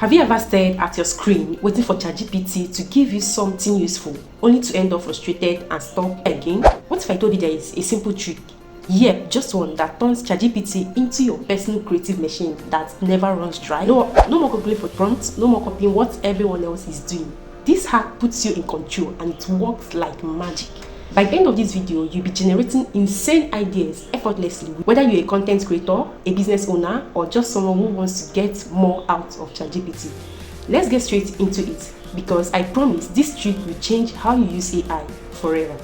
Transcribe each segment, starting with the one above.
Have you ever stared at your screen waiting for ChatGPT to give you something useful, only to end up frustrated and stop again? What if I told you there is a simple trick? Yep, just one that turns ChatGPT into your personal creative machine that never runs dry. No more Googling for prompts, no more copying what everyone else is doing. This hack puts you in control and it works like magic. By the end of this video, you'll be generating insane ideas effortlessly, whether you're a content creator, a business owner, or just someone who wants to get more out of ChatGPT. Let's get straight into it, because I promise this trick will change how you use AI forever.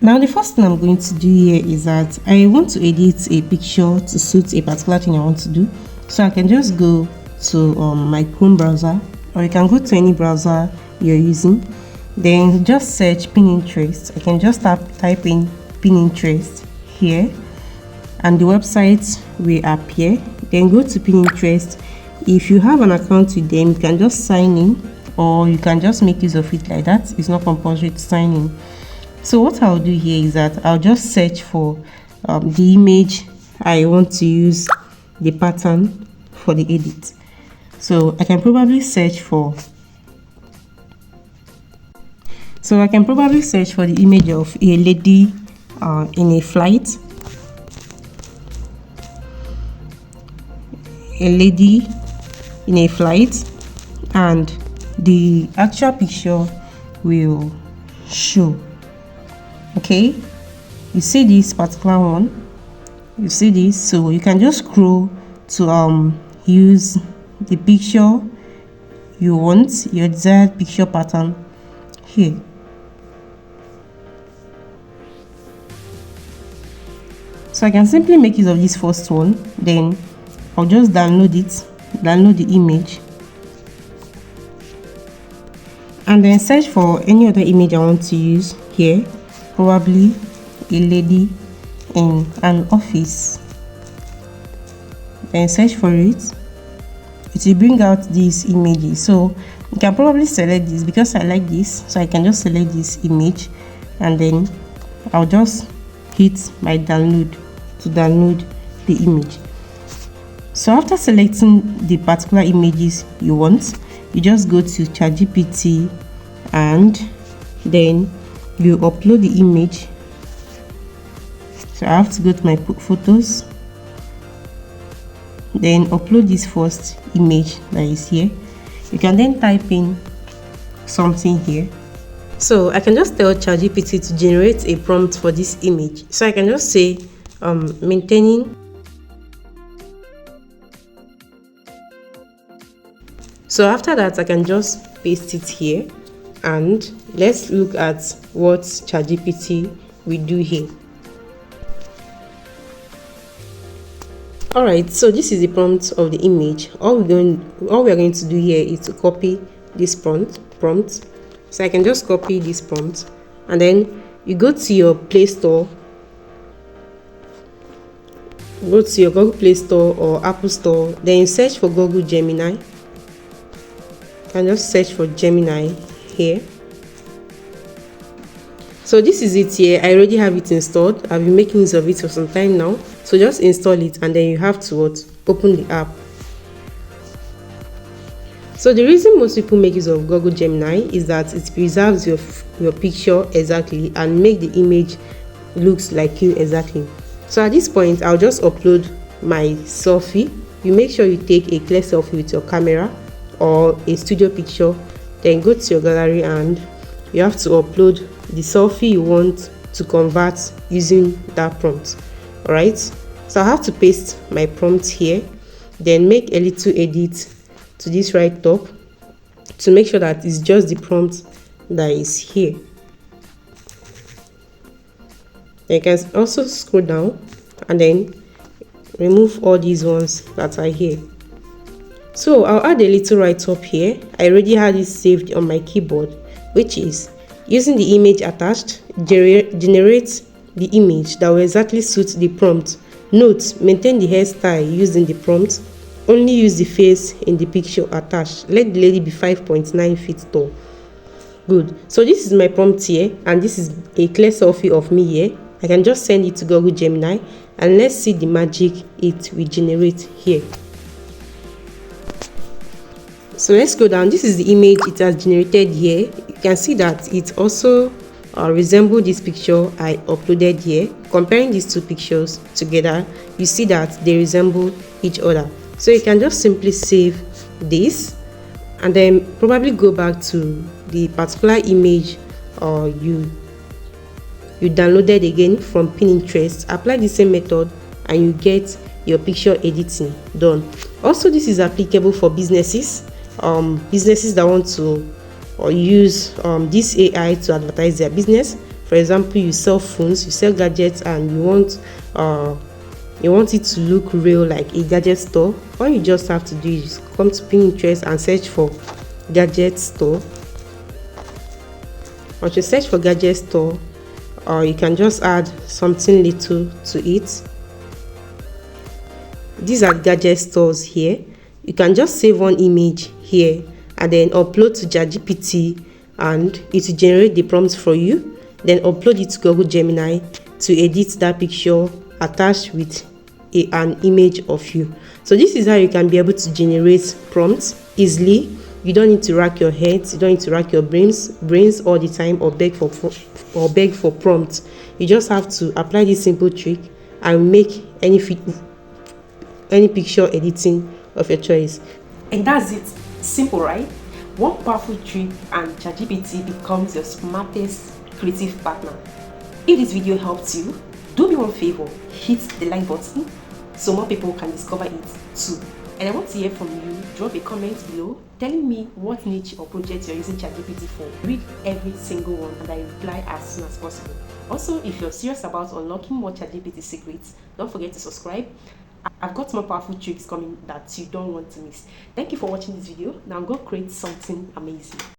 Now, the first thing I'm going to do here is that I want to edit a picture to suit a particular thing I want to do. So I can just go to my Chrome browser, or you can go to any browser you're using. Then just search Pinterest. I can just type in Pinterest here, and the website will appear. Then go to Pinterest. If you have an account with them, you can just sign in, or you can just make use of it like that. It's not compulsory to sign in. So what I'll do here is that I'll just search for the image I want to use the pattern for the edit. So I can probably search for the image of a lady in a flight. A lady in a flight, and the actual picture will show. Okay, you see this particular one, you see this, so you can just scroll to use the picture you want, your desired picture pattern here. So I can simply make use of this first one, then I'll just download the image, and then search for any other image I want to use here. Probably a lady in an office. Then search for it. It will bring out these images. So you can probably select this, because I like this, so I can just select this image, and then I'll just hit my download to download the image. So after selecting the particular images you want, you just go to ChatGPT, and then you upload the image. So I have to go to my photos, then upload this first image that is here. You can then type in something here. So I can just tell ChatGPT to generate a prompt for this image. So I can just say maintaining. So after that, I can just paste it here, and let's look at what ChatGPT will do here. Alright, so this is the prompt of the image. All we are going to do here is to copy this prompt. So I can just copy this prompt, and then you go to your Play Store, go to your Google Play Store or Apple Store, then you search for Google Gemini. You can just search for Gemini here. So this is it here. I already have it installed. I've been making use of it for some time now. So just install it, and then you have to open the app. So the reason most people make use of Google Gemini is that it preserves your picture exactly and make the image looks like you exactly. So at this point, I'll just upload my selfie. You make sure you take a clear selfie with your camera or a studio picture. Then go to your gallery, and you have to upload the selfie you want to convert using that prompt. Alright, so I have to paste my prompt here, then make a little edit to this right top to make sure that it's just the prompt that is here. Then you can also scroll down and then remove all these ones that are here. So I'll add a little right up here. I already had it saved on my keyboard, which is using the image attached, generate the image that will exactly suit the prompt. Note, maintain the hairstyle used in the prompt. Only use the face in the picture attached. Let the lady be 5.9 feet tall. Good. So this is my prompt here, and this is a clear selfie of me here. I can just send it to Google Gemini, and let's see the magic it will generate here. So let's go down. This is the image it has generated here. You can see that it also resembles this picture I uploaded here. Comparing these two pictures together, you see that they resemble each other. So you can just simply save this and then probably go back to the particular image you downloaded again from Pinterest. Apply the same method and you get your picture editing done. Also, this is applicable for businesses that want to use this AI to advertise their business. For example, you sell phones, you sell gadgets, and you want it to look real like a gadget store. All you just have to do is come to Pinterest and search for gadget store. Once you search for gadget store, you can just add something little to it. These are gadget stores here. You can just save one image here and then upload to ChatGPT, and it will generate the prompts for you. Then upload it to Google Gemini to edit that picture attached with an image of you. So this is how you can be able to generate prompts easily. You don't need to rack your heads, you don't need to rack your brains all the time or beg for prompts. You just have to apply this simple trick and make any picture editing of your choice. And that's it. Simple, right? One powerful trick and ChatGPT becomes your smartest creative partner. If this video helped you, do me one favor, hit the like button so more people can discover it too. And I want to hear from you. Drop a comment below telling me what niche or project you're using ChatGPT for. Read every single one and I reply as soon as possible. Also, if you're serious about unlocking more ChatGPT secrets, don't forget to subscribe. I've got more powerful tricks coming that you don't want to miss. Thank you for watching this video. Now go create something amazing.